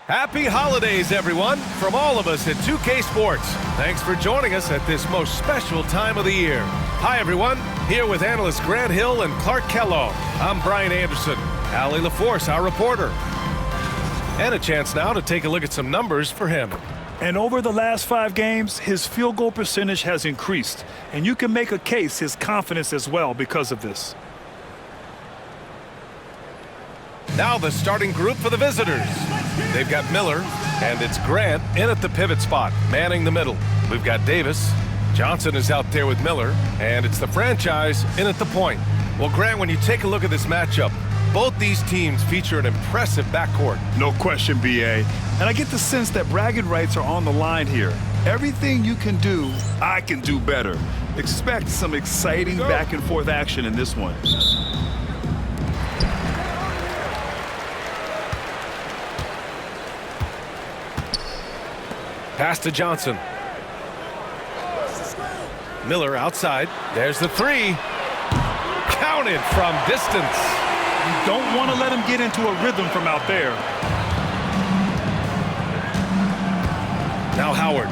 Happy holidays, everyone, from all of us at 2K Sports. Thanks for joining us at this most special time of the year. Hi, everyone. Here with analysts Grant Hill and Clark Kellogg. I'm Brian Anderson. Allie LaForce, our reporter. And a chance now to take a look at some numbers for him. And over the last 5 games, his field goal percentage has increased. And you can make a case his confidence as well because of this. Now the starting group for the visitors. They've got Miller, and it's Grant in at the pivot spot, manning the middle. We've got Davis. Johnson is out there with Miller, and it's the franchise in at the point. Well, Grant, when you take a look at this matchup, both these teams feature an impressive backcourt. No question, B.A. And I get the sense that bragging rights are on the line here. Everything you can do, I can do better. Expect some exciting back-and-forth action in this one. Pass to Johnson. Miller outside. There's the three. Counted from distance. You don't want to let him get into a rhythm from out there. Now Howard.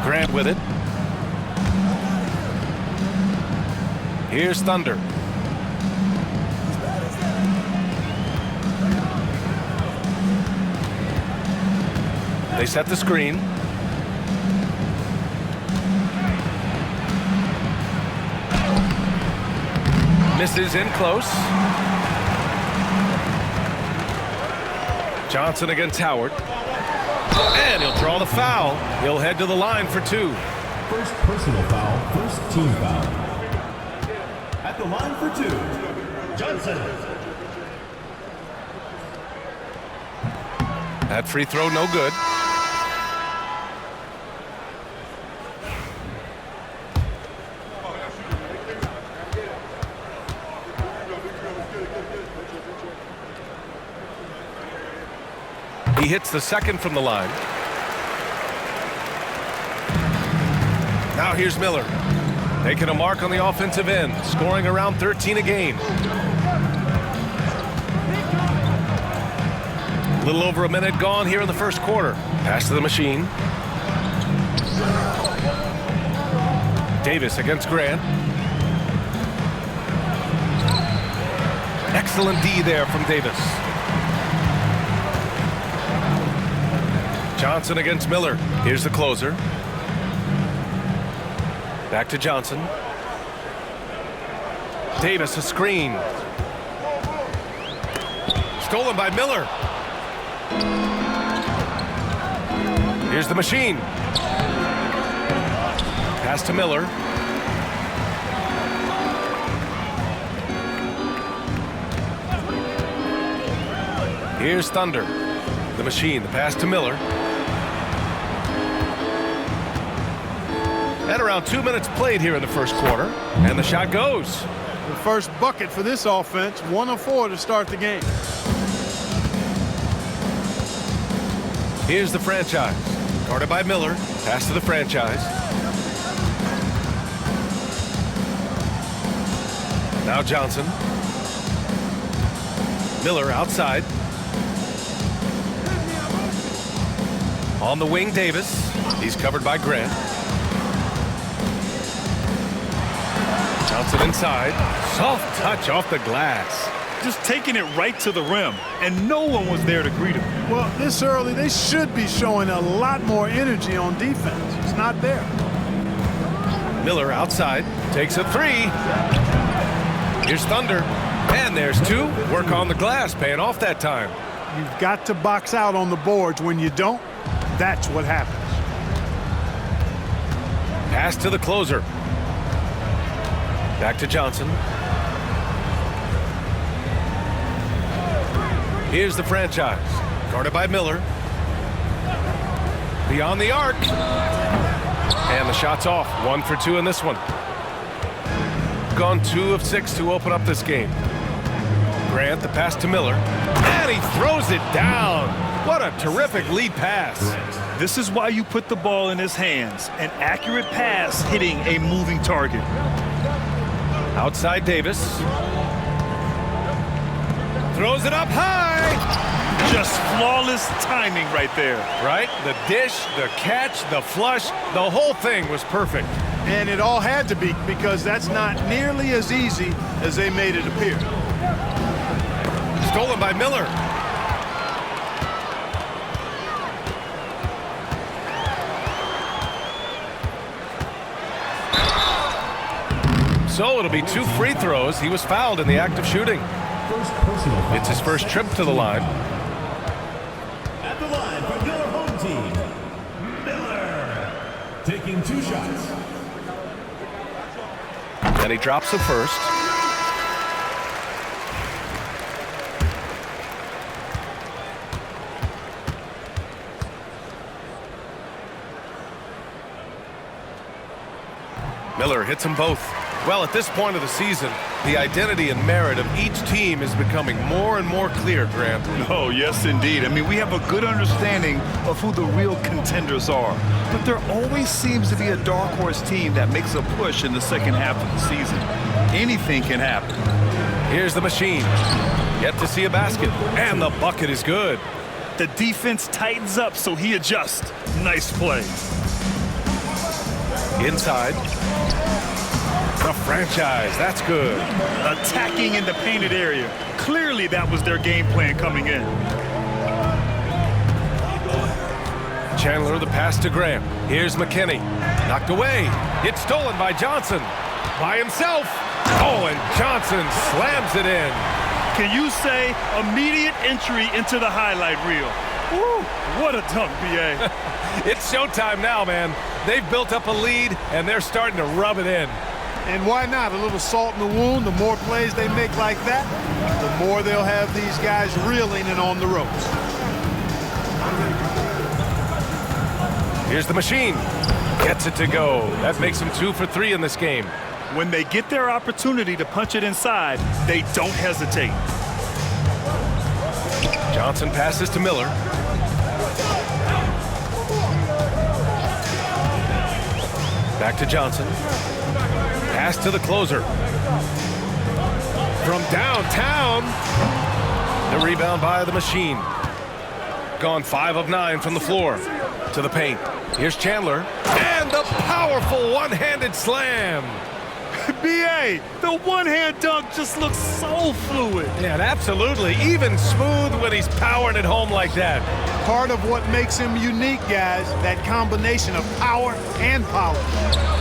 Grant with it. Here's Thunder. They set the screen. Misses in close. Johnson against Howard. And he'll draw the foul. He'll head to the line for 2. First personal foul, first team foul. At the line for 2, Johnson. That free throw no good. He hits the second from the line. Now here's Miller. Taking a mark on the offensive end, scoring around 13 a game. A little over a minute gone here in the first quarter. Pass to the machine. Davis against Grant. Excellent D there from Davis. Johnson against Miller. Here's the closer. Back to Johnson. Davis, a screen. Stolen by Miller. Here's the machine. Pass to Miller. Here's Thunder. The machine, the pass to Miller. And around 2 minutes played here in the first quarter. And the shot goes. The first bucket for this offense, 1 of 4 to start the game. Here's the franchise. Guarded by Miller. Pass to the franchise. Now Johnson. Miller outside. On the wing, Davis. He's covered by Grant. Johnson inside. Soft touch off the glass. Just taking it right to the rim, and no one was there to greet him. Well, this early, they should be showing a lot more energy on defense. It's not there. Miller outside. Takes a three. Here's Thunder. And there's 2. Work on the glass, paying off that time. You've got to box out on the boards. When you don't, that's what happens. Pass to the closer. Back to Johnson. Here's the franchise. Guarded by Miller. Beyond the arc. And the shot's off. 1 for 2 in this one. Gone 2 of 6 to open up this game. Grant, the pass to Miller. And he throws it down. What a terrific lead pass. This is why you put the ball in his hands. An accurate pass hitting a moving target. Outside Davis. Throws it up high. Just flawless timing right there. Right? The dish, the catch, the flush, the whole thing was perfect. And it all had to be, because that's not nearly as easy as they made it appear. Stolen by Miller. So it'll be 2 free throws. He was fouled in the act of shooting. First personal foul. It's his first trip to the line. At the line for Miller home team, Miller. Taking 2 shots. And he drops the first. Miller hits them both. Well, at this point of the season, the identity and merit of each team is becoming more and more clear, Grant. Oh, yes, indeed. I mean, we have a good understanding of who the real contenders are. But there always seems to be a dark horse team that makes a push in the second half of the season. Anything can happen. Here's the machine. Yet to see a basket. And the bucket is good. The defense tightens up, so he adjusts. Nice play. Inside. The franchise. That's good. Attacking in the painted area. Clearly, that was their game plan coming in. Chandler, the pass to Graham. Here's McKinney. Knocked away. It's stolen by Johnson. By himself. Oh, and Johnson slams it in. Can you say immediate entry into the highlight reel? Woo, what a dunk, B.A. It's showtime now, man. They've built up a lead, and they're starting to rub it in. And why not? A little salt in the wound. The more plays they make like that, the more they'll have these guys reeling and on the ropes. Here's the machine. Gets it to go. That makes them 2 for 3 in this game. When they get their opportunity to punch it inside, they don't hesitate. Johnson passes to Miller. Back to Johnson. Pass to the closer. From downtown. The rebound by the machine. Gone 5 of 9 from the floor. To the paint. Here's Chandler. And the powerful one-handed slam. B.A., the one-hand dunk just looks so fluid. Yeah, absolutely. Even smooth when he's powering it home like that. Part of what makes him unique, guys, that combination of power and power.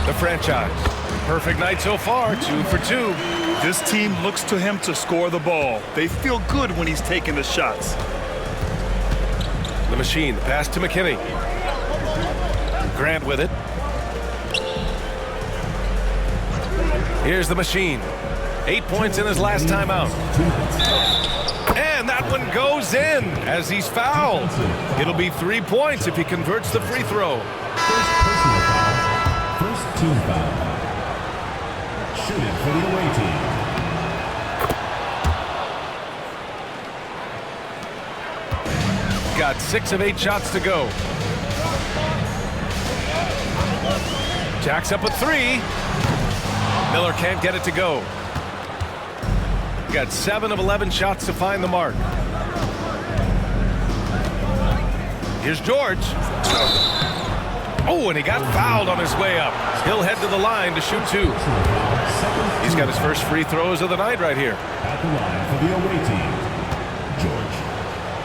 The franchise. Perfect night so far, 2 for 2. This team looks to him to score the ball. They feel good when he's taking the shots. The machine, the pass to McKinney. Grant with it. Here's the machine. 8 points in his last time out. And that one goes in as he's fouled. It'll be 3 points if he converts the free throw. First personal foul. First team foul. Shooting for the away team. Got 6 of 8 shots to go. Jacks up a 3. Miller can't get it to go. Got 7 of 11 shots to find the mark. Here's George. Oh, and he got fouled on his way up. He'll head to the line to shoot 2. He's got his first free throws of the night right here. At the line for the away team, George.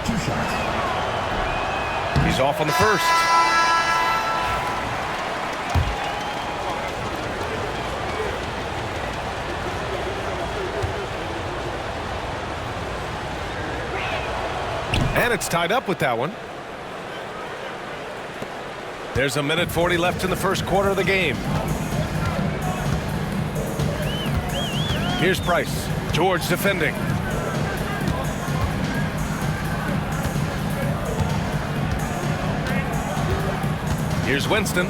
2 shots. He's off on the first. And it's tied up with that one. There's a minute 40 left in the first quarter of the game. Here's Price. George defending. Here's Winston.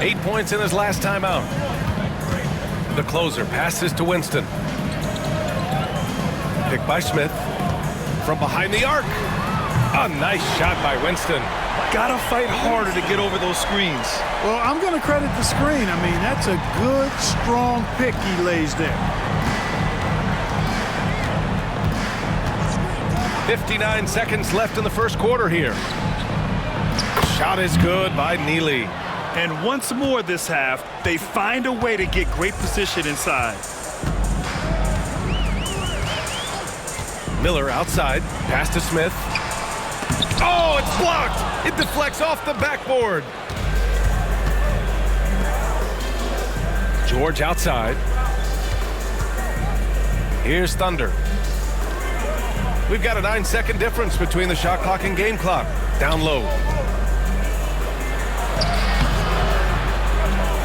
8 points in his last time out. The closer passes to Winston. Picked by Smith. From behind the arc. A nice shot by Winston. Gotta fight harder to get over those screens. Well, I'm going to credit the screen. I mean, that's a good, strong pick he lays there. 59 seconds left in the first quarter here. Shot is good by Neely. And once more this half, they find a way to get great position inside. Miller outside, pass to Smith. Oh, it's blocked! It deflects off the backboard. George outside. Here's Thunder. We've got a 9-second difference between the shot clock and game clock. Down low.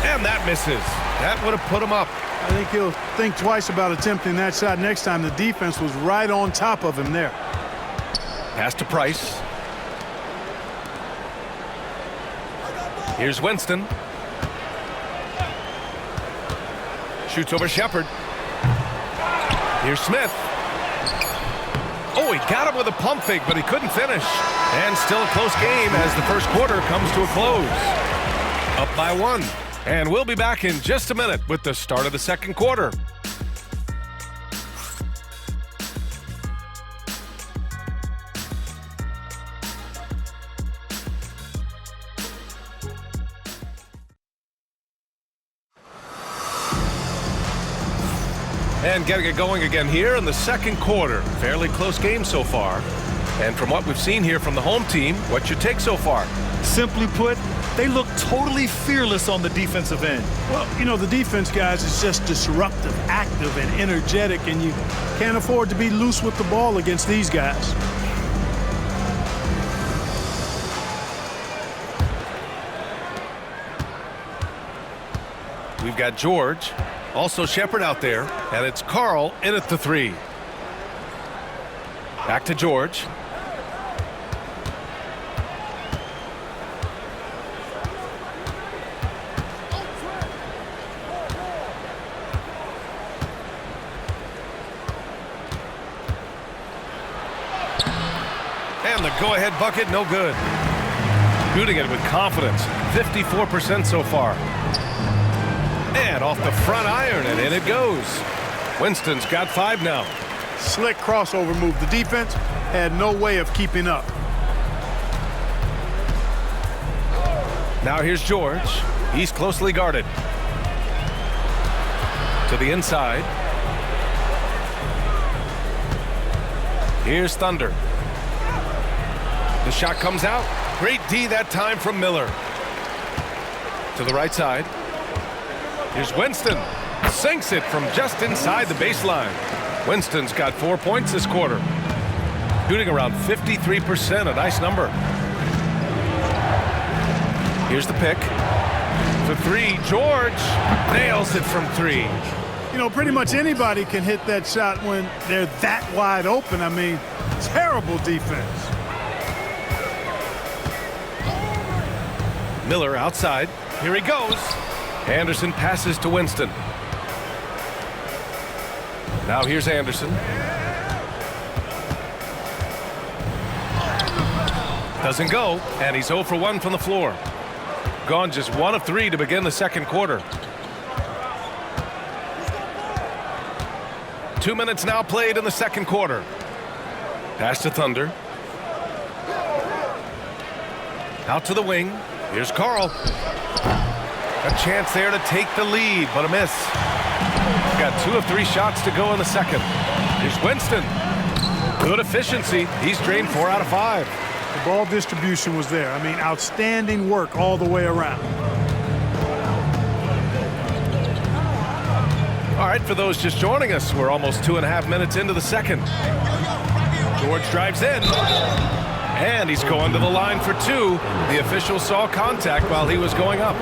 And that misses. That would have put him up. I think he'll think twice about attempting that shot next time. The defense was right on top of him there. Pass to Price. Here's Winston. Shoots over Shepard. Here's Smith. Oh, he got him with a pump fake, but he couldn't finish. And still a close game as the first quarter comes to a close. Up by 1. And we'll be back in just a minute with the start of the second quarter. And getting it going again here in the second quarter. Fairly close game so far. And from what we've seen here from the home team, what's your take so far? Simply put, they look totally fearless on the defensive end. Well, you know, the defense, guys, is just disruptive, active, and energetic, and you can't afford to be loose with the ball against these guys. We've got George, also Shepard out there, and it's Carl in at the 3. Back to George. And the go-ahead bucket, no good. Shooting it with confidence, 54% so far. And off the front iron, and in it goes. Winston's got 5 now. Slick crossover move. The defense had no way of keeping up. Now here's George. He's closely guarded. To the inside. Here's Thunder. The shot comes out. Great D that time from Miller. To the right side. Here's Winston. Sinks it from just inside the baseline. Winston's got 4 points this quarter. Shooting around 53%, a nice number. Here's the pick. For 3, George nails it from 3. You know, pretty much anybody can hit that shot when they're that wide open. I mean, terrible defense. Miller outside. Here he goes. Anderson passes to Winston. Now here's Anderson. Doesn't go, and he's 0 for 1 from the floor. Gone just 1 of 3 to begin the second quarter. 2 minutes now played in the second quarter. Pass to Thunder. Out to the wing. Here's Carl. A chance there to take the lead, but a miss. Got 2 of 3 shots to go in the second. Here's Winston. Good efficiency. He's drained 4 out of 5. The ball distribution was there. I mean, outstanding work all the way around. All right, for those just joining us, we're almost 2.5 minutes into the second. George drives in. And he's going to the line for 2. The official saw contact while he was going up.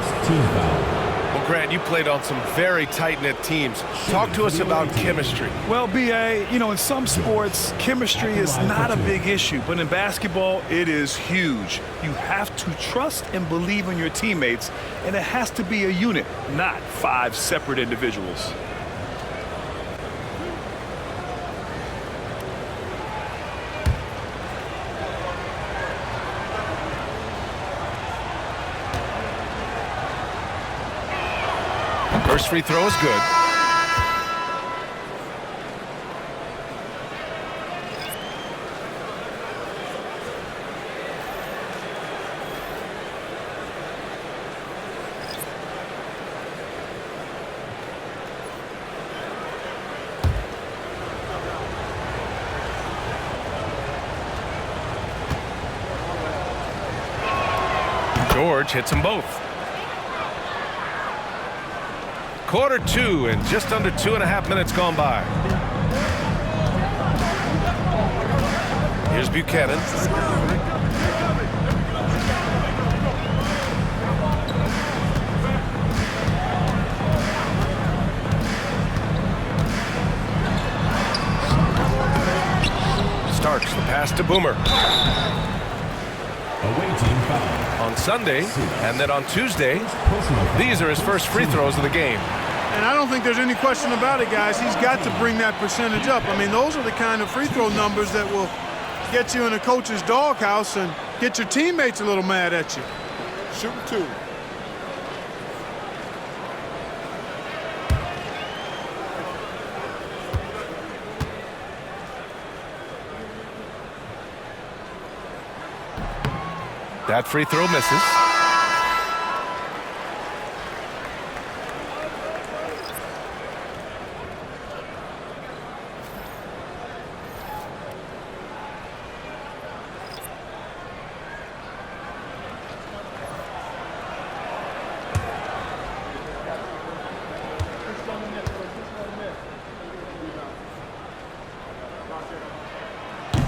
Well, Grant, you played on some very tight-knit teams. Talk to us about chemistry. Well, B.A., you know, in some sports, chemistry is not a big issue. But in basketball, it is huge. You have to trust and believe in your teammates, and it has to be a unit, not 5 separate individuals. First free throw is good. George hits them both. Quarter 2 and just under 2.5 minutes gone by. Here's Buchanan. Starks the pass to Boomer. Away team foul. On Sunday and then on Tuesday, these are his first free throws of the game. And I don't think there's any question about it, guys. He's got to bring that percentage up. I mean, those are the kind of free throw numbers that will get you in a coach's doghouse and get your teammates a little mad at you. Shooting 2. That free throw misses.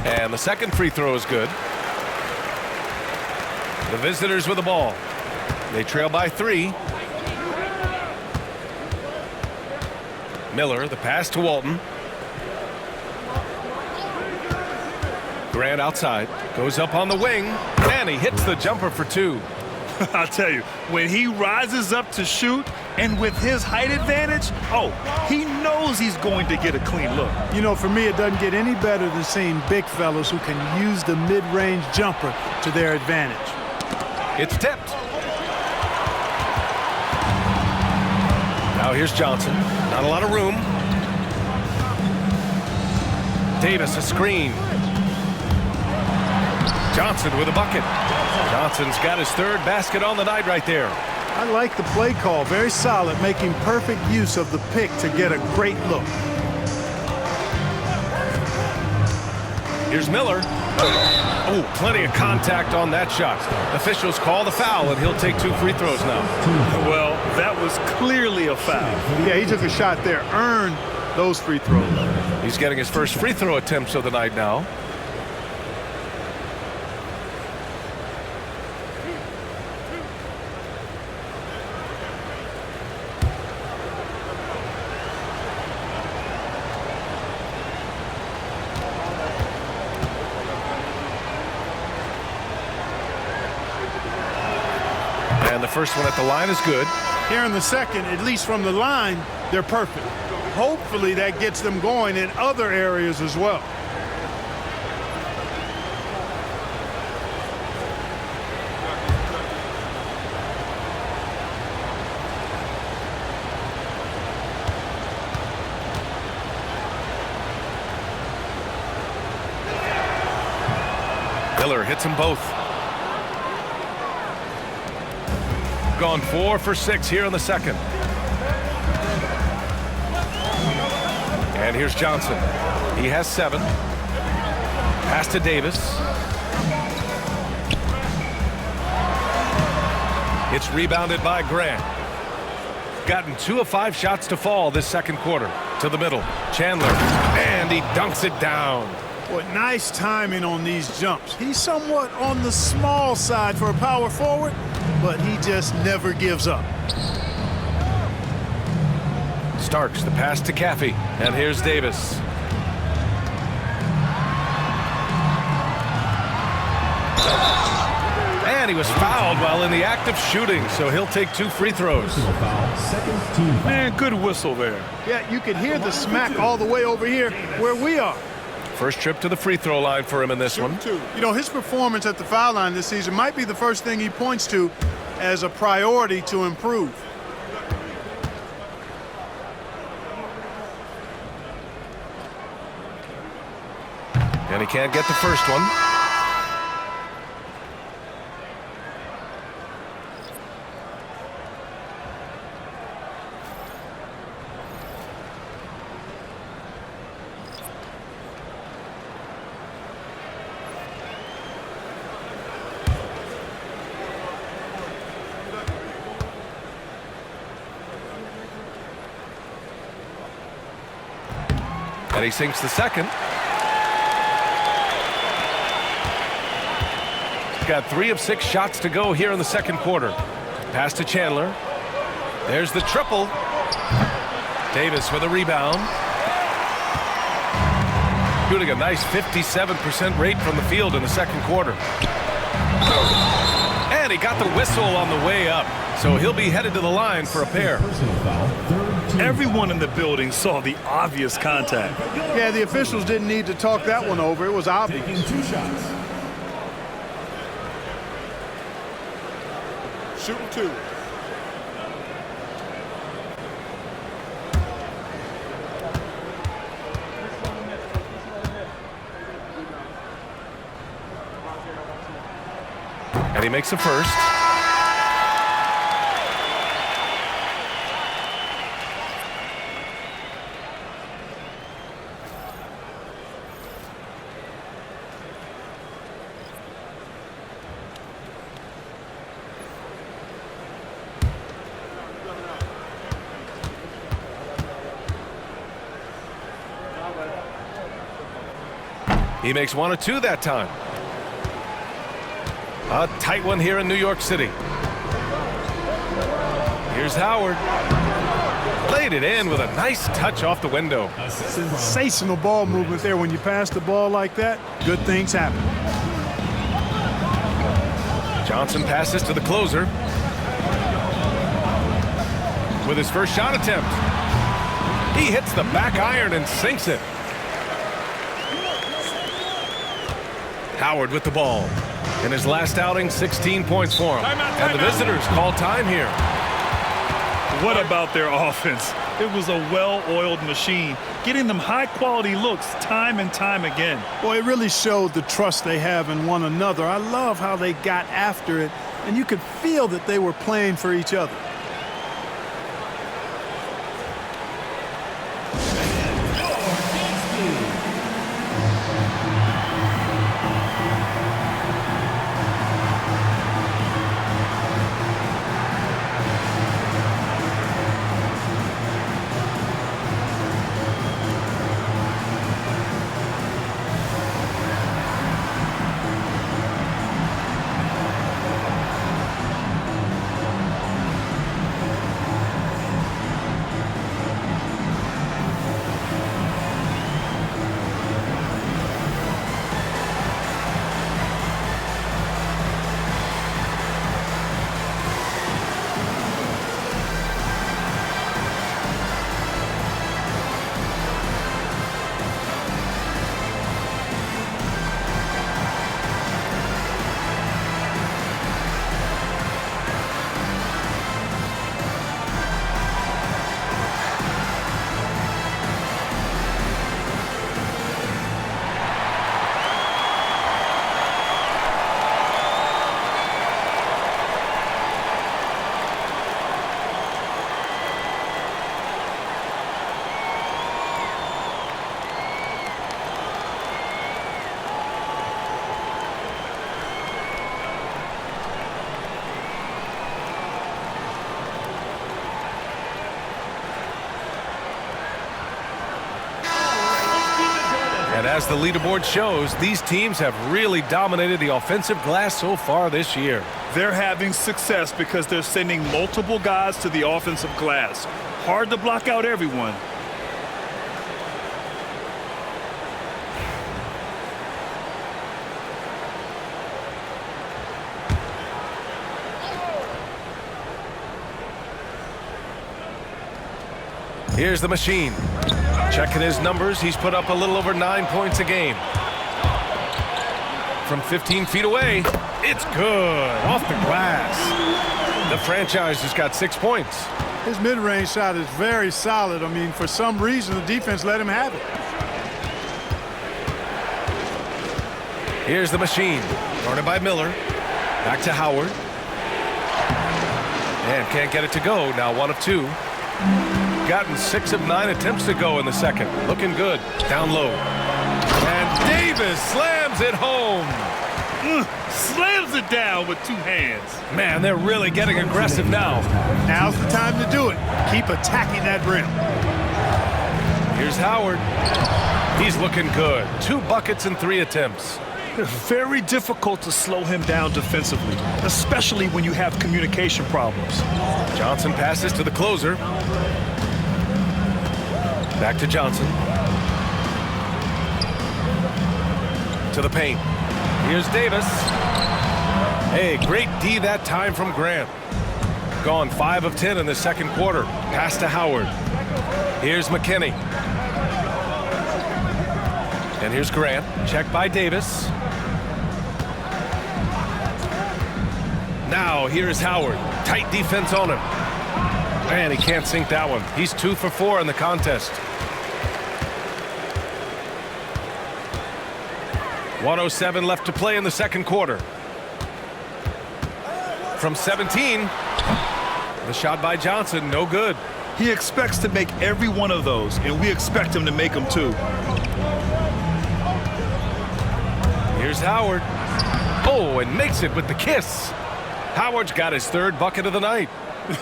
And the second free throw is good. The visitors with the ball. They trail by 3. Miller, the pass to Walton. Grant outside, goes up on the wing, and he hits the jumper for 2. I'll tell you, when he rises up to shoot and with his height advantage, he knows he's going to get a clean look. You know, for me, it doesn't get any better than seeing big fellas who can use the mid-range jumper to their advantage. It's tipped. Now here's Johnson. Not a lot of room. Davis a screen. Johnson with a bucket. Johnson's got his 3rd basket on the night right there. I like the play call. Very solid, making perfect use of the pick to get a great look. Here's Miller. Oh, plenty of contact on that shot. Officials call the foul, and he'll take 2 free throws now. Well, that was clearly a foul. Yeah, he took a shot there, earned those free throws. He's getting his first free throw attempts of the night now. And the first one at the line is good. Here in the second, at least from the line, they're perfect. Hopefully that gets them going in other areas as well. Miller hits them both. Gone 4 for 6 here in the second. And here's Johnson. He has 7. Pass to Davis. It's rebounded by Grant. Gotten 2 of 5 shots to fall this second quarter. To the middle. Chandler. And he dunks it down. What nice timing on these jumps. He's somewhat on the small side for a power forward, but he just never gives up. Starks the pass to Caffey, and here's Davis. And he was fouled while in the act of shooting, so he'll take 2 free throws. Foul, second team foul. Man, good whistle there. Yeah, you can hear the smack all the way over here where we are. First trip to the free throw line for him in this one. You know, his performance at the foul line this season might be the first thing he points to as a priority to improve. And he can't get the first one. he sinks the second. Got 3 of 6 shots to go here in the second quarter. Pass to Chandler. There's the triple. Davis with a rebound. Shooting a nice 57% rate from the field in the second quarter. And he got the whistle on the way up. So he'll be headed to the line for a pair. Everyone in the building saw the obvious contact. Yeah, the officials didn't need to talk that one over. It was obvious. Taking 2 shots. Shooting 2. And he makes the first. He makes 1 of 2 that time. A tight one here in New York City. Here's Howard. Played it in with a nice touch off the window. Sensational ball movement there. When you pass the ball like that, good things happen. Johnson passes to the closer. With his first shot attempt. He hits the back iron and sinks it. Howard with the ball. In his last outing, 16 points for him. And the visitors call time here. What about their offense? It was a well-oiled machine, getting them high-quality looks time and time again. Boy, it really showed the trust they have in one another. I love how they got after it, and you could feel that they were playing for each other. And as the leaderboard shows, these teams have really dominated the offensive glass so far this year. They're having success because they're sending multiple guys to the offensive glass. Hard to block out everyone. Here's the machine. Checking his numbers, he's put up a little over 9 points a game. From 15 feet away, it's good. Off the glass. The franchise has got 6 points. His mid-range shot is very solid. I mean, for some reason, the defense let him have it. Here's the machine. Guarded by Miller. Back to Howard. And can't get it to go. Now 1 of 2. Gotten 6 of 9 attempts to go in the second. Looking good. Down low. And Davis slams it home. Slams it down with 2 hands. Man, they're really getting aggressive now. Now's the time to do it. Keep attacking that rim. Here's Howard. He's looking good. 2 buckets in 3 attempts. Very difficult to slow him down defensively, especially when you have communication problems. Johnson passes to the closer. Back to Johnson. To the paint. Here's Davis. Hey, great D that time from Grant. Gone 5 of 10 in the second quarter. Pass to Howard. Here's McKinney. And here's Grant. Check by Davis. Now here's Howard. Tight defense on him. Man, he can't sink that one. He's 2 for 4 in the contest. 1:07 left to play in the second quarter. From 17, the shot by Johnson, no good. He expects to make every one of those, and we expect him to make them too. Here's Howard. Oh, and makes it with the kiss. Howard's got his 3rd bucket of the night.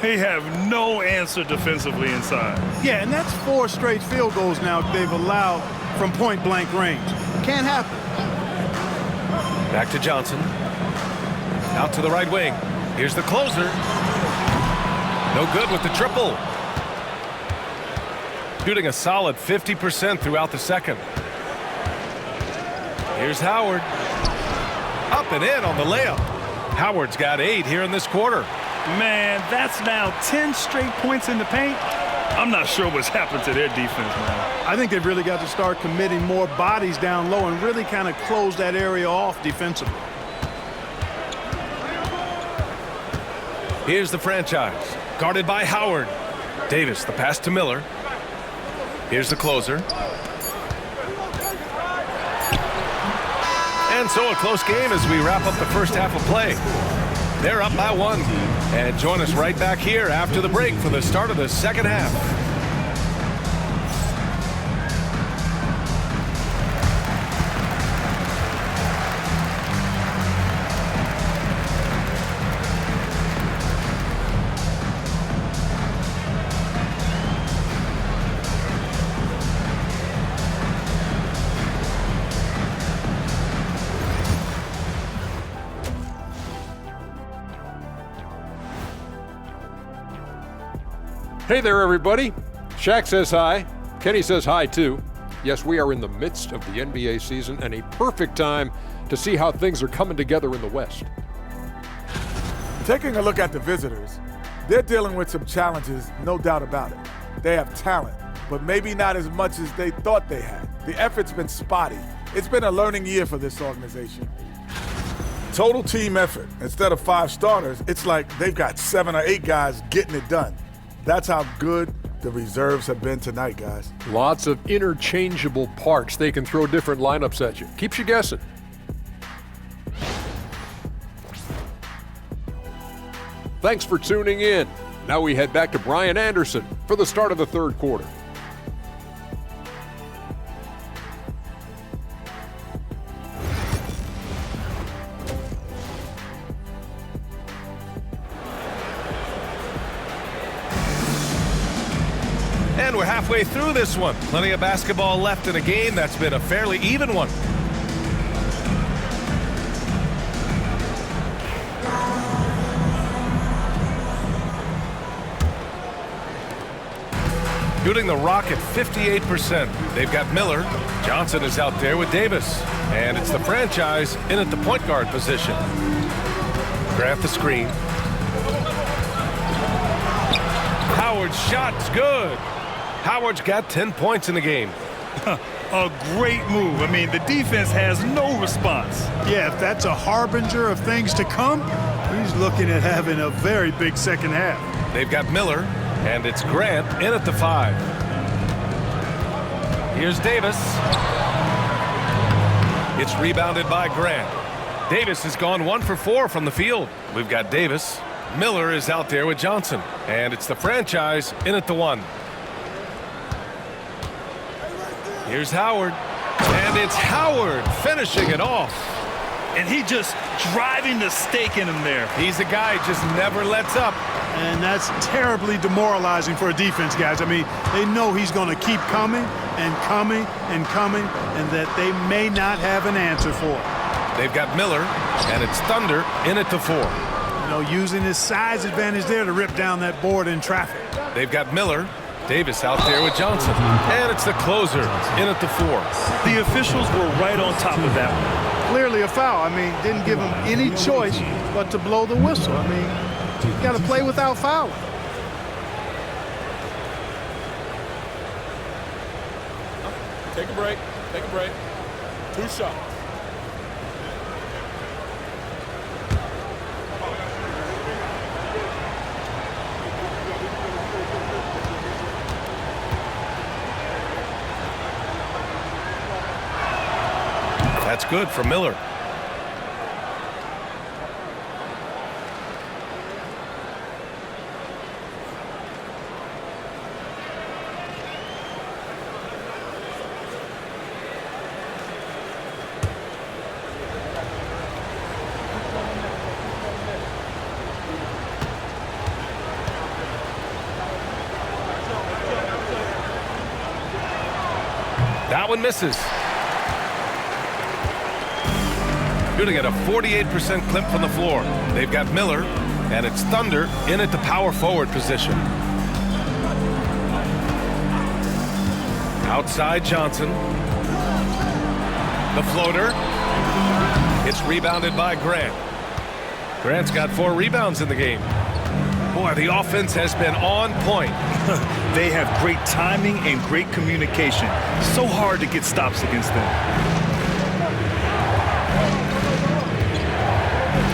They have no answer defensively inside. Yeah, and that's 4 straight field goals now they've allowed from point-blank range. Can't happen. Back to Johnson. Out to the right wing. Here's the closer. No good with the triple. Shooting a solid 50% throughout the second. Here's Howard. Up and in on the layup. Howard's got 8 here in this quarter. Man, that's now 10 straight points in the paint. I'm not sure what's happened to their defense, man. I think they've really got to start committing more bodies down low and really kind of close that area off defensively. Here's the franchise. Guarded by Howard. Davis, the pass to Miller. Here's the closer. And so a close game as we wrap up the first half of play. They're up by 1. And join us right back here after the break for the start of the second half. Hey there, everybody. Shaq says hi. Kenny says hi, too. Yes, we are in the midst of the NBA season and a perfect time to see how things are coming together in the West. Taking a look at the visitors, they're dealing with some challenges, no doubt about it. They have talent, but maybe not as much as they thought they had. The effort's been spotty. It's been a learning year for this organization. Total team effort. Instead of 5 starters, it's like they've got 7 or 8 guys getting it done. That's how good the reserves have been tonight, guys. Lots of interchangeable parts. They can throw different lineups at you. Keeps you guessing. Thanks for tuning in. Now we head back to Brian Anderson for the start of the third quarter. And we're halfway through this one. Plenty of basketball left in a game that's been a fairly even one. Shooting the Rock at 58%. They've got Miller. Johnson is out there with Davis. And it's the franchise in at the point guard position. Grant the screen. Howard's shot's good. Howard's got 10 points in the game. A great move. I mean, the defense has no response. Yeah, if that's a harbinger of things to come, he's looking at having a very big second half. They've got Miller, and it's Grant in at the 5. Here's Davis. It's rebounded by Grant. Davis has gone 1 for 4 from the field. We've got Davis. Miller is out there with Johnson, and it's the franchise in at the 1. Here's Howard, and it's Howard finishing it off. And he just driving the stake in him there. He's a guy who just never lets up. And that's terribly demoralizing for a defense, guys. I mean, they know he's going to keep coming and coming and coming, and that they may not have an answer for it. They've got Miller, and it's Thunder in at the 4. You know, using his size advantage there to rip down that board in traffic. They've got Miller. Davis out there with Johnson. And it's the closer in at the 4. The officials were right on top of that one. Clearly a foul. I mean, didn't give him any choice but to blow the whistle. I mean, you got to play without fouling. Take a break. Take a break. 2 shots. That's good for Miller. That one misses. Going to get a 48% clip from the floor. They've got Miller, and it's Thunder in at the power forward position. Outside Johnson. The floater. It's rebounded by Grant. Grant's got 4 rebounds in the game. Boy, the offense has been on point. They have great timing and great communication. So hard to get stops against them.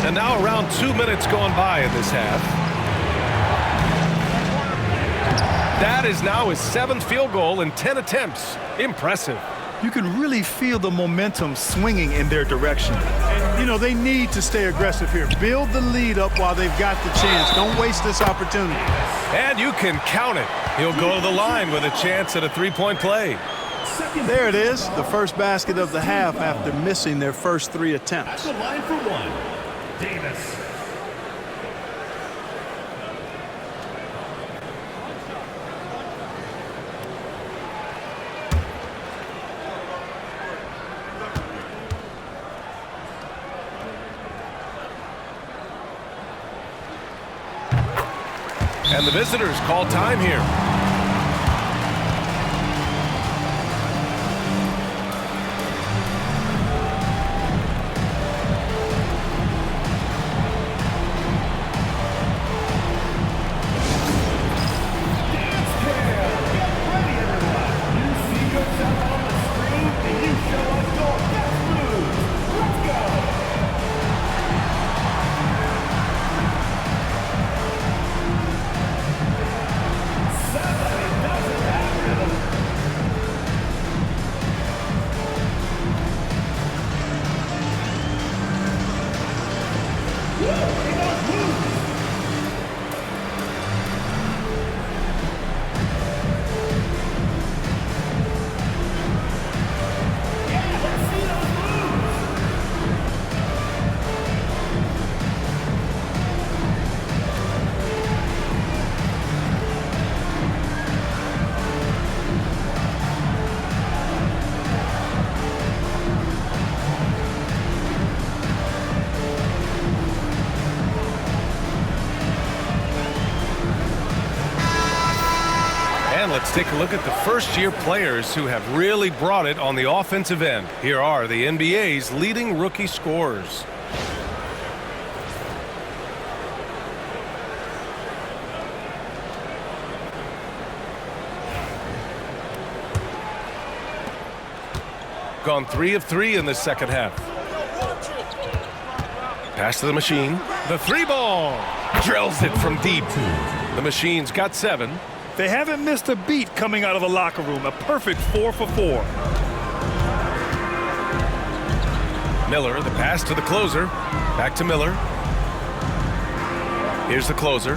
And now around 2 minutes gone by in this half. That is now his 7th field goal in 10 attempts. Impressive. You can really feel the momentum swinging in their direction. You know, they need to stay aggressive here. Build the lead up while they've got the chance. Don't waste this opportunity. And you can count it. He'll go to the line with a chance at a 3-point play. There it is, the first basket of the half after missing their first 3 attempts. At the line for 1, Davis. And the visitors call time here. Let's take a look at the first-year players who have really brought it on the offensive end. Here are the NBA's leading rookie scorers. Gone 3 of 3 in this second half. Pass to the machine. The 3-ball. Drills it from deep. The machine's got 7. They haven't missed a beat coming out of the locker room. A perfect 4 for 4. Miller, the pass to the closer. Back to Miller. Here's the closer.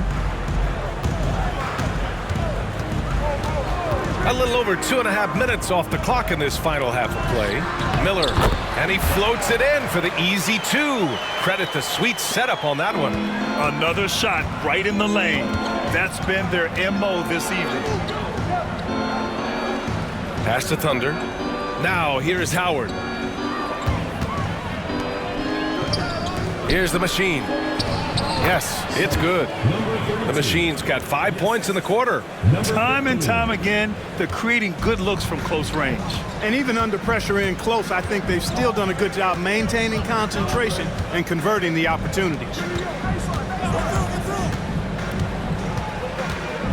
A little over 2.5 minutes off the clock in this final half of play. Miller, and he floats it in for the easy 2. Credit the sweet setup on that one. Another shot right in the lane. That's been their MO this evening. Pass to Thunder. Now here's Howard. Here's the Machine. Yes, it's good. The Machine's got 5 points in the quarter. Time and time again, they're creating good looks from close range. And even under pressure in close, I think they've still done a good job maintaining concentration and converting the opportunities.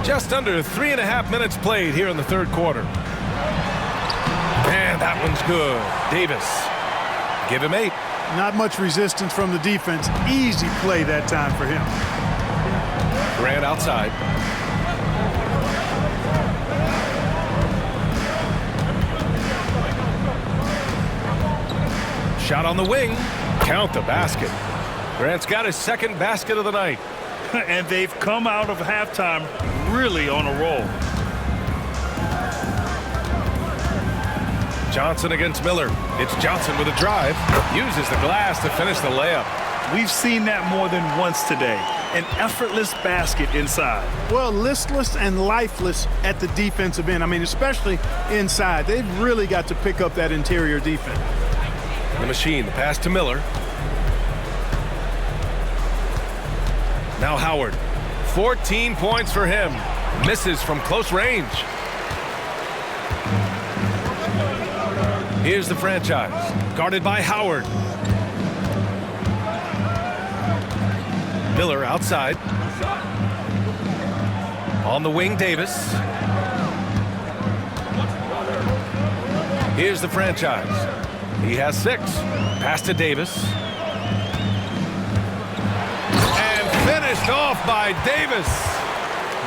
Just under 3.5 minutes played here in the third quarter. And that one's good. Davis. Give him 8. Not much resistance from the defense. Easy play that time for him. Grant outside. Shot on the wing. Count the basket. Grant's got his second basket of the night. And they've come out of halftime really on a roll. Johnson against Miller. It's Johnson with a drive. Uses the glass to finish the layup. We've seen that more than once today. An effortless basket inside. Well, listless and lifeless at the defensive end. I mean, especially inside. They've really got to pick up that interior defense. The Machine, the pass to Miller. Now Howard. 14 points for him. Misses from close range. Here's the franchise. Guarded by Howard. Miller outside. On the wing, Davis. Here's the franchise. He has 6. Pass to Davis. And finished off by Davis.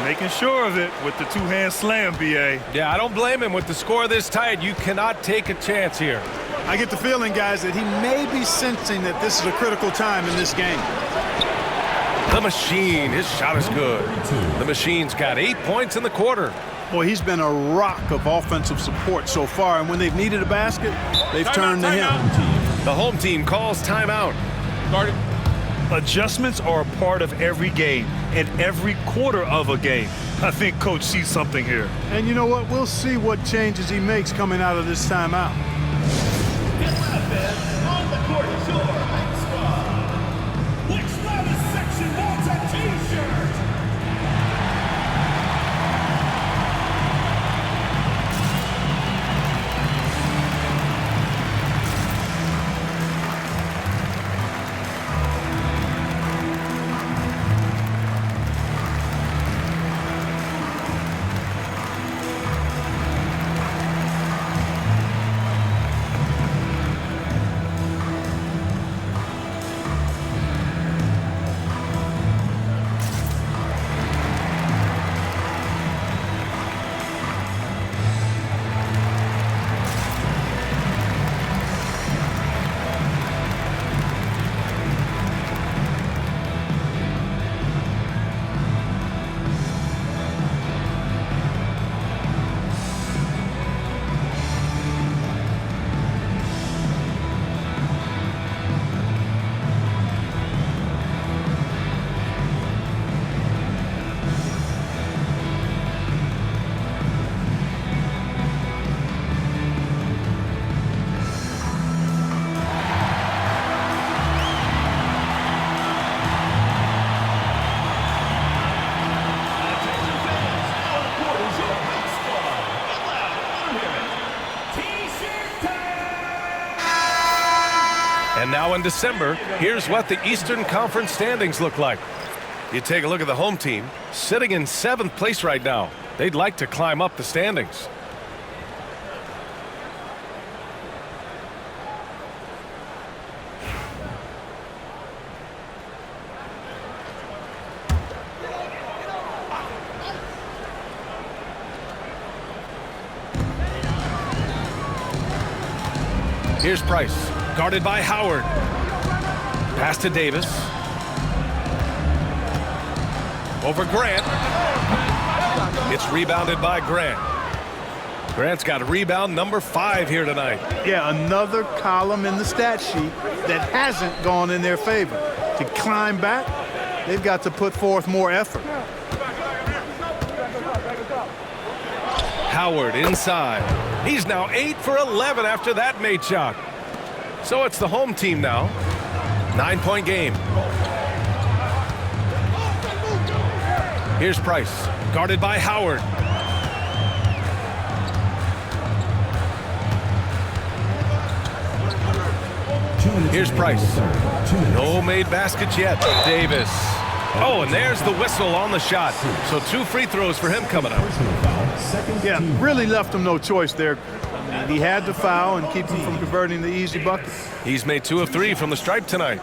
Making sure of it with the two-hand slam, B.A. Yeah, I don't blame him. With the score this tight, you cannot take a chance here. I get the feeling, guys, that he may be sensing that this is a critical time in this game. The Machine, his shot is good. The Machine's got 8 points in the quarter. Boy, he's been a rock of offensive support so far, and when they've needed a basket, they've turned to him. The home team calls timeout. Adjustments are a part of every game and every quarter of a game. I think Coach sees something here. And you know what? We'll see what changes he makes coming out of this timeout. On the court is your home squad. Which Travis section wants a t-shirt? And now in December, here's what the Eastern Conference standings look like. You take a look at the home team, sitting in 7th place right now. They'd like to climb up the standings. Here's Price, guarded by Howard. Pass to Davis. Over Grant. It's rebounded by Grant. Grant's got rebound number 5 here tonight. Yeah, another column in the stat sheet that hasn't gone in their favor. To climb back, they've got to put forth more effort. Howard inside. He's now 8 for 11 after that made shot. So it's the home team now. 9-point game. Here's Price, guarded by Howard. Here's Price. No made baskets yet. Davis. Oh, and there's the whistle on the shot. So 2 free throws for him coming up. Yeah, really left him no choice there. I mean, he had to foul and keep him from converting the easy bucket. He's made 2 of 3 from the stripe tonight.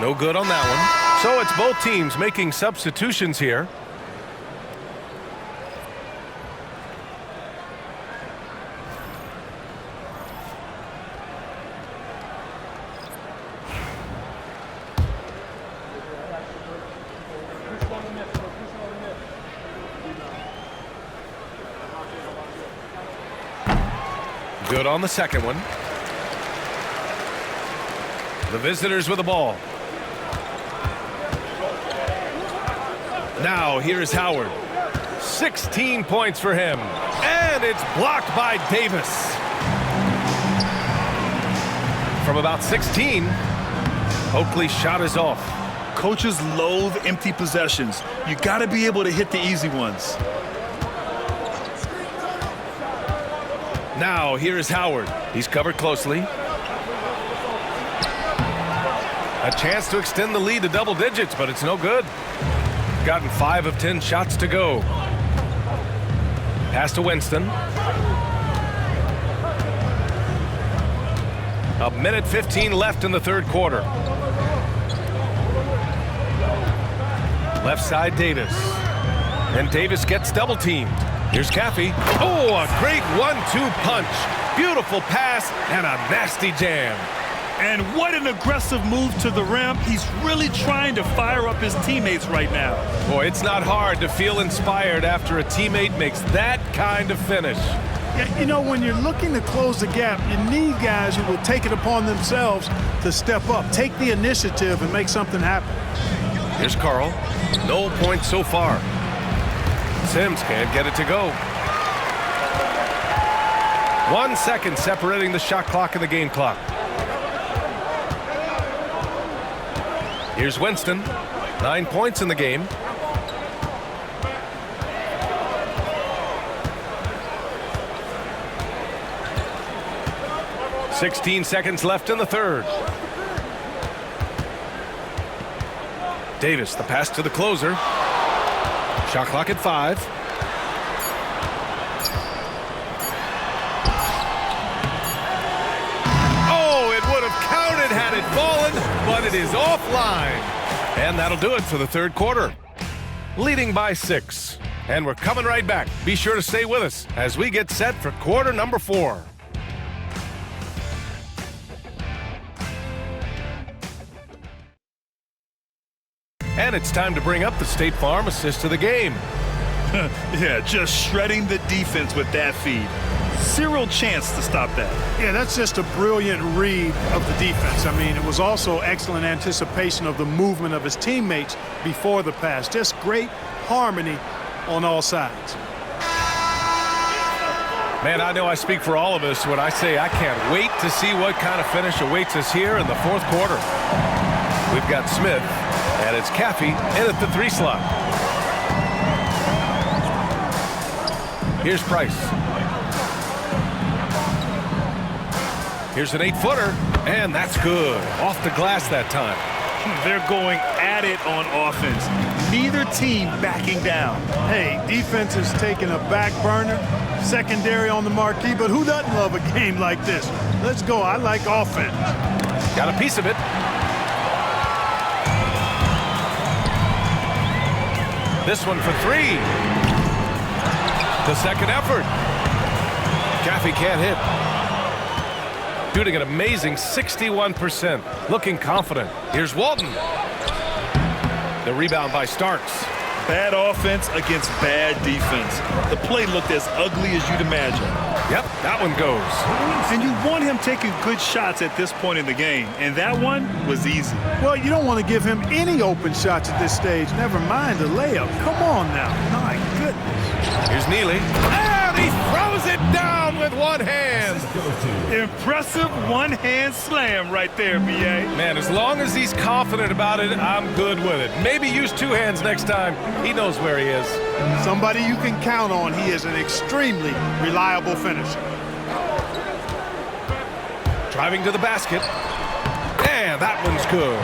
No good on that one. So it's both teams making substitutions here. Good on the second one. The visitors with the ball. Now here's Howard. 16 points for him. And it's blocked by Davis. From about 16, Oakley's shot is off. Coaches loathe empty possessions. You got to be able to hit the easy ones. Now here is Howard. He's covered closely. A chance to extend the lead to double digits, but it's no good. Gotten 5 of 10 shots to go. Pass to Winston. A minute 15 left in the third quarter. Left side Davis. And Davis gets double teamed. Here's Caffey. Oh, a great 1-2 punch. Beautiful pass and a nasty jam. And what an aggressive move to the rim. He's really trying to fire up his teammates right now. Boy, it's not hard to feel inspired after a teammate makes that kind of finish. Yeah, you know, when you're looking to close the gap, you need guys who will take it upon themselves to step up, take the initiative, and make something happen. Here's Carl. No points so far. Sims can't get it to go. 1 second separating the shot clock and the game clock. Here's Winston. 9 points in the game. "16 seconds left in the third. Davis, the pass to the closer. Shot clock at 5. Oh, it would have counted had it fallen, but it is offline. And that'll do it for the third quarter. Leading by 6. And we're coming right back. Be sure to stay with us as we get set for quarter number 4. And it's time to bring up the State Farm assist of the game. Yeah, just shredding the defense with that feed. Zero chance to stop that. Yeah, that's just a brilliant read of the defense. I mean, it was also excellent anticipation of the movement of his teammates before the pass. Just great harmony on all sides. Man, I know I speak for all of us when I say I can't wait to see what kind of finish awaits us here in the fourth quarter. We've got Smith, and it's Caffey in at the 3 slot. Here's Price. Here's an 8-footer, and that's good. Off the glass that time. They're going at it on offense. Neither team backing down. Hey, defense is taking a back burner, secondary on the marquee, but who doesn't love a game like this? Let's go. I like offense. Got a piece of it. This one for 3. The second effort. Caffey can't hit. Shooting an amazing 61%. Looking confident. Here's Walton. The rebound by Starks. Bad offense against bad defense. The play looked as ugly as you'd imagine. Yep, that one goes. And you want him taking good shots at this point in the game, and that one was easy. Well, you don't want to give him any open shots at this stage, never mind a layup. Come on now. My goodness. Here's Neely. And he throws it down with one hand. Impressive one-hand slam right there, B.A. Man, as long as he's confident about it, I'm good with it. Maybe use two hands next time. He knows where he is. Somebody you can count on. He is an extremely reliable finisher. Driving to the basket. And that one's good.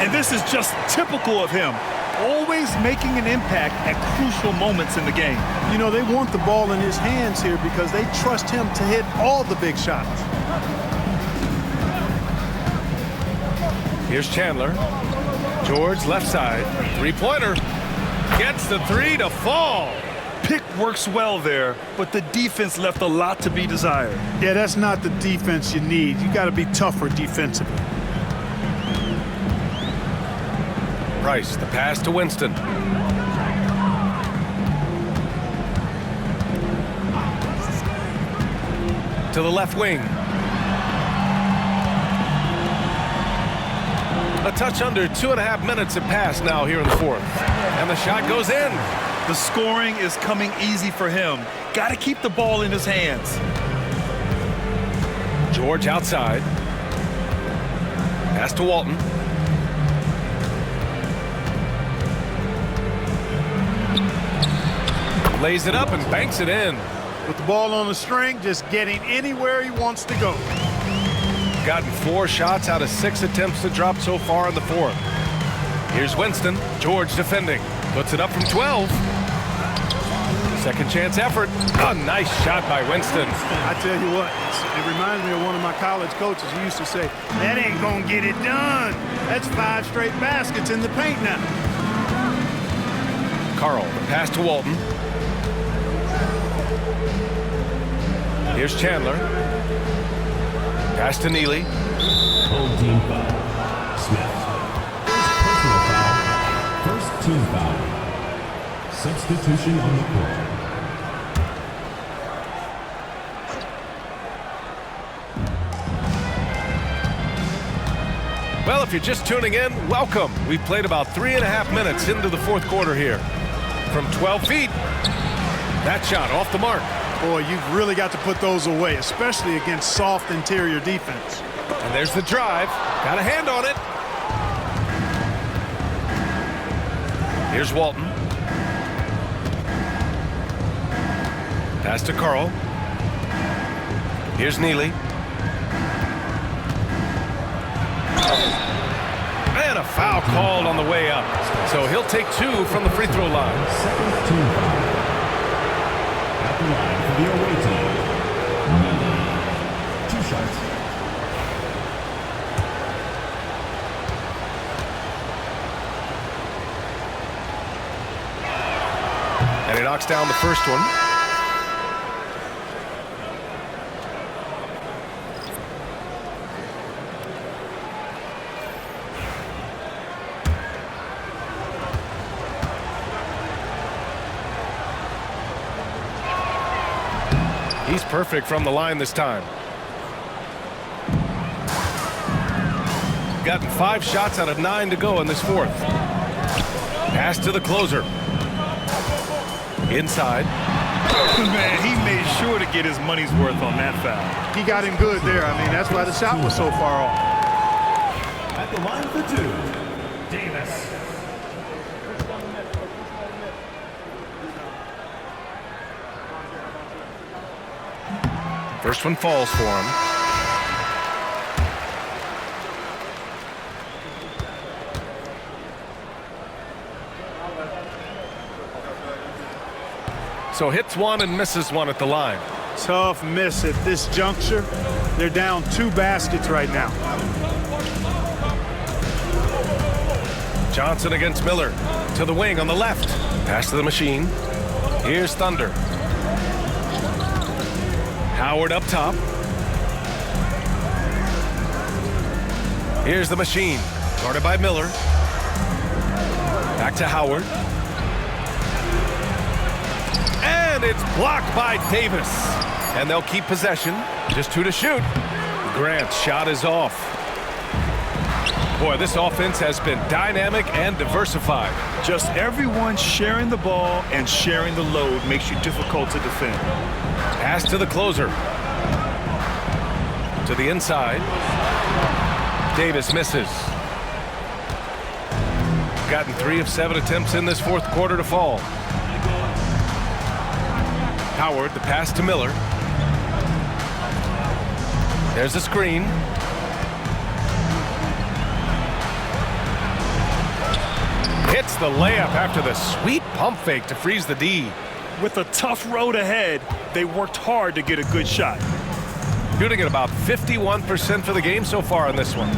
And this is just typical of him. Always making an impact at crucial moments in the game. You know, they want the ball in his hands here because they trust him to hit all the big shots. Here's Chandler. George, left side. Three-pointer. Gets the three to fall. Pick works well there, but the defense left a lot to be desired. Yeah, that's not the defense you need. You got to be tougher defensively. Price, the pass to Winston. To the left wing. A touch under 2.5 minutes have passed now here in the fourth. And the shot goes in. The scoring is coming easy for him. Got to keep the ball in his hands. George outside. Pass to Walton. Lays it up and banks it in. With the ball on the string, just getting anywhere he wants to go. Gotten 4 shots out of 6 attempts to drop so far in the fourth. Here's Winston. George defending. Puts it up from 12. Second chance effort. A nice shot by Winston. I tell you what, it reminds me of one of my college coaches. He used to say, that ain't gonna get it done. That's 5 straight baskets in the paint now. Carl, the pass to Walton. Here's Chandler. Pass to Neely. Full team foul. Smith. First personal foul. First team foul. Substitution on the court. Well, if you're just tuning in, welcome. We've played about 3.5 minutes into the fourth quarter here. From 12 feet, that shot off the mark. Boy, you've really got to put those away, especially against soft interior defense. And there's the drive. Got a hand on it. Here's Walton. Pass to Carl. Here's Neely. And a foul called on the way up. So he'll take 2 from the free throw line. Second team foul. At the line for the away team. 2 shots. And he knocks down the first one. He's perfect from the line this time. Gotten 5 shots out of 9 to go in this fourth. Pass to the closer. Inside. Man, he made sure to get his money's worth on that foul. He got him good there. I mean, that's why the shot was so far off. At the line for 2. Davis. First one falls for him. So hits one and misses one at the line. Tough miss at this juncture. They're down 2 baskets right now. Johnson against Miller. To the wing on the left. Pass to the machine. Here's Thunder. Howard up top. Here's the machine. Guarded by Miller. Back to Howard. And it's blocked by Davis. And they'll keep possession. Just 2 to shoot. Grant's shot is off. Boy, this offense has been dynamic and diversified. Just everyone sharing the ball and sharing the load makes you difficult to defend. Pass to the closer. To the inside. Davis misses. Gotten 3 of 7 attempts in this fourth quarter to fall. Howard, the pass to Miller. There's a screen. Hits the layup after the sweet pump fake to freeze the D. With a tough road ahead, they worked hard to get a good shot. Shooting at about 51% for the game so far in this one.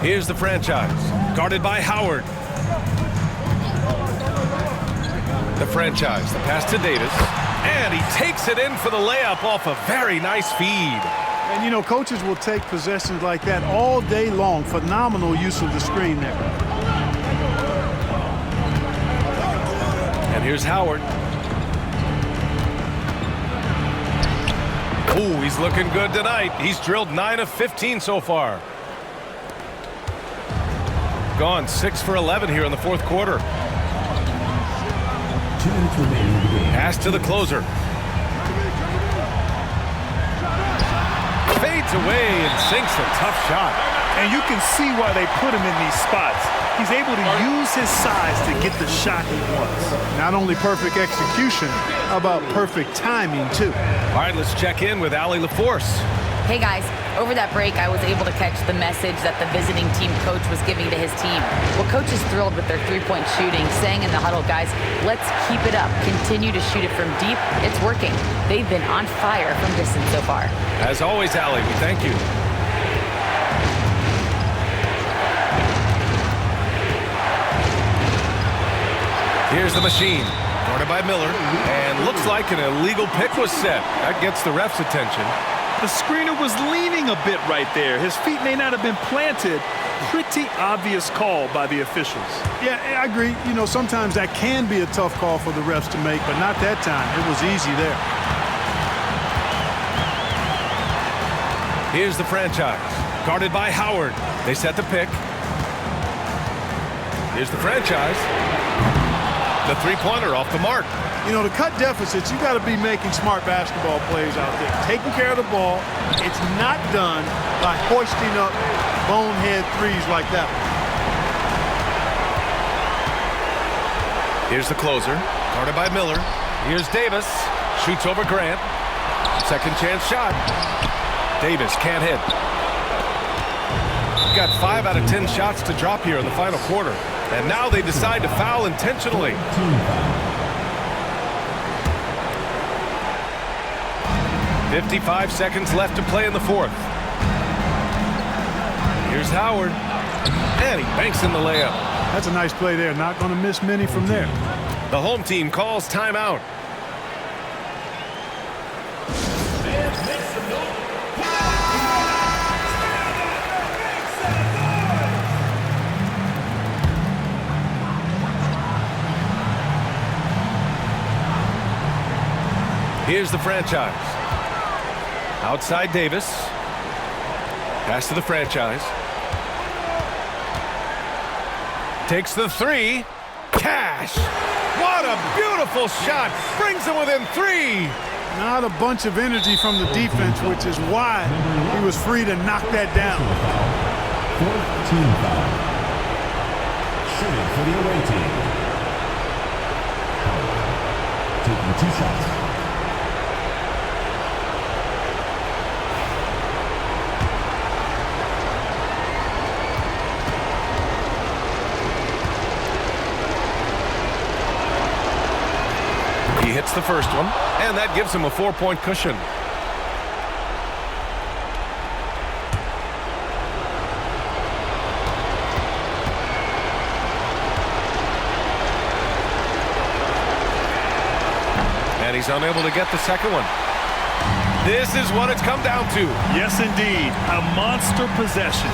Here's the franchise, guarded by Howard. The franchise, the pass to Davis, and he takes it in for the layup off a very nice feed. And, you know, coaches will take possessions like that all day long. Phenomenal use of the screen there. And here's Howard. Ooh, he's looking good tonight. He's drilled 9 of 15 so far. Gone 6 for 11 here in the fourth quarter. 2 minutes remaining in the game. Pass to the closer. Fades away and sinks a tough shot. And you can see why they put him in these spots. He's able to use his size to get the shot he wants. Not only perfect execution, how about perfect timing, too? All right, let's check in with Allie LaForce. Hey guys, over that break I was able to catch the message that the visiting team coach was giving to his team. Well, coach is thrilled with their three-point shooting, saying in the huddle, guys, let's keep it up. Continue to shoot it from deep. It's working. They've been on fire from distance so far. As always, Allie, we thank you. Here's the machine, guarded by Miller, and looks like an illegal pick was set. That gets the ref's attention. The screener was leaning a bit right there. His feet may not have been planted. Pretty obvious call by the officials. Yeah, I agree. You know, sometimes that can be a tough call for the refs to make, but not that time. It was easy there. Here's the franchise, guarded by Howard. They set the pick. Here's the franchise. The three-pointer off the mark. You know, to cut deficits, you got to be making smart basketball plays out there. Taking care of the ball. It's not done by hoisting up bonehead threes like that. Here's the closer, guarded by Miller. Here's Davis, shoots over Grant. Second chance shot. Davis can't hit. Got 5 out of 10 shots to drop here in the final quarter. And now they decide to foul intentionally. 55 seconds left to play in the fourth. Here's Howard. And he banks in the layup. That's a nice play there. Not going to miss many from there. The home team calls timeout. Here's the franchise. Outside Davis. Pass to the franchise. Takes the three. Cash! What a beautiful shot! Brings them within 3. Not a bunch of energy from the defense, which is why he was free to knock that down. 4th team foul. Shooting for the away team. Taking 2 shots. He hits the first one, and that gives him a 4-point cushion. And he's unable to get the second one. This is what it's come down to. Yes, indeed. A monster possession.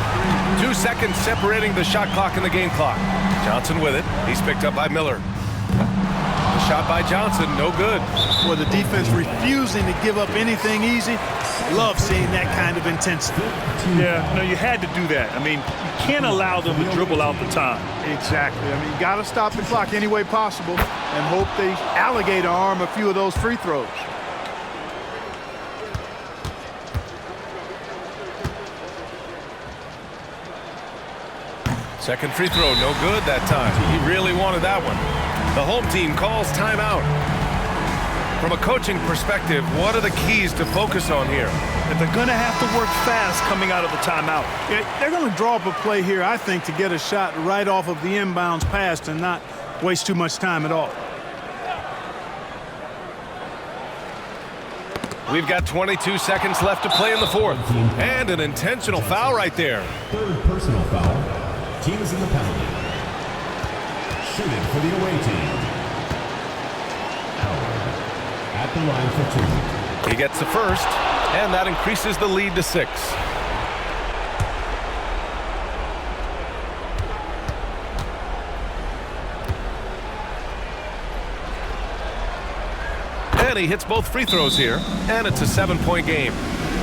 2 seconds separating the shot clock and the game clock. Johnson with it. He's picked up by Miller. The shot by Johnson, no good. Well, the defense refusing to give up anything easy. Love seeing that kind of intensity. Yeah, no, you had to do that. I mean, you can't allow them to dribble out the time. Exactly. I mean, you got to stop the clock any way possible and hope they alligator arm a few of those free throws. Second free throw, no good that time. He really wanted that one. The home team calls timeout. From a coaching perspective, what are the keys to focus on here? And they're going to have to work fast coming out of the timeout. Yeah, they're going to draw up a play here, I think, to get a shot right off of the inbounds pass and not waste too much time at all. We've got 22 seconds left to play in the fourth. And an intentional foul right there. Third personal foul. Teams in the penalty. Shooting for the away team. Howard at the line for 2. He gets the first, and that increases the lead to 6. And he hits both free throws here, and it's a 7-point game.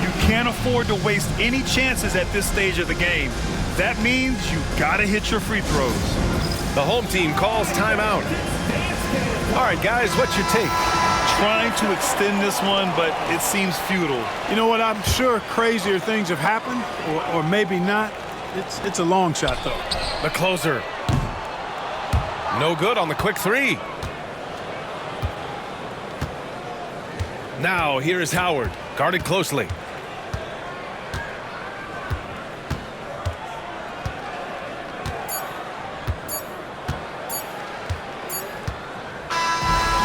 You can't afford to waste any chances at this stage of the game. That means you gotta hit your free throws. The home team calls timeout. All right, guys, what's your take? Trying to extend this one, but it seems futile. You know what? I'm sure crazier things have happened, or maybe not. It's a long shot, though. The closer. No good on the quick three. Now, here is Howard, guarded closely.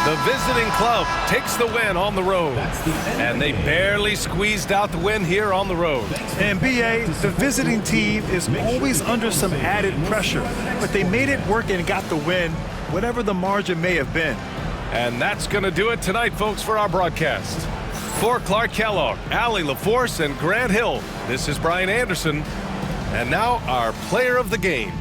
The visiting club takes the win on the road. And they barely squeezed out the win here on the road. And BA, the visiting team is always under some added pressure, but they made it work and got the win, whatever the margin may have been. And that's going to do it tonight, folks, for our broadcast. For Clark Kellogg, Allie LaForce, and Grant Hill, this is Brian Anderson. And now our player of the game.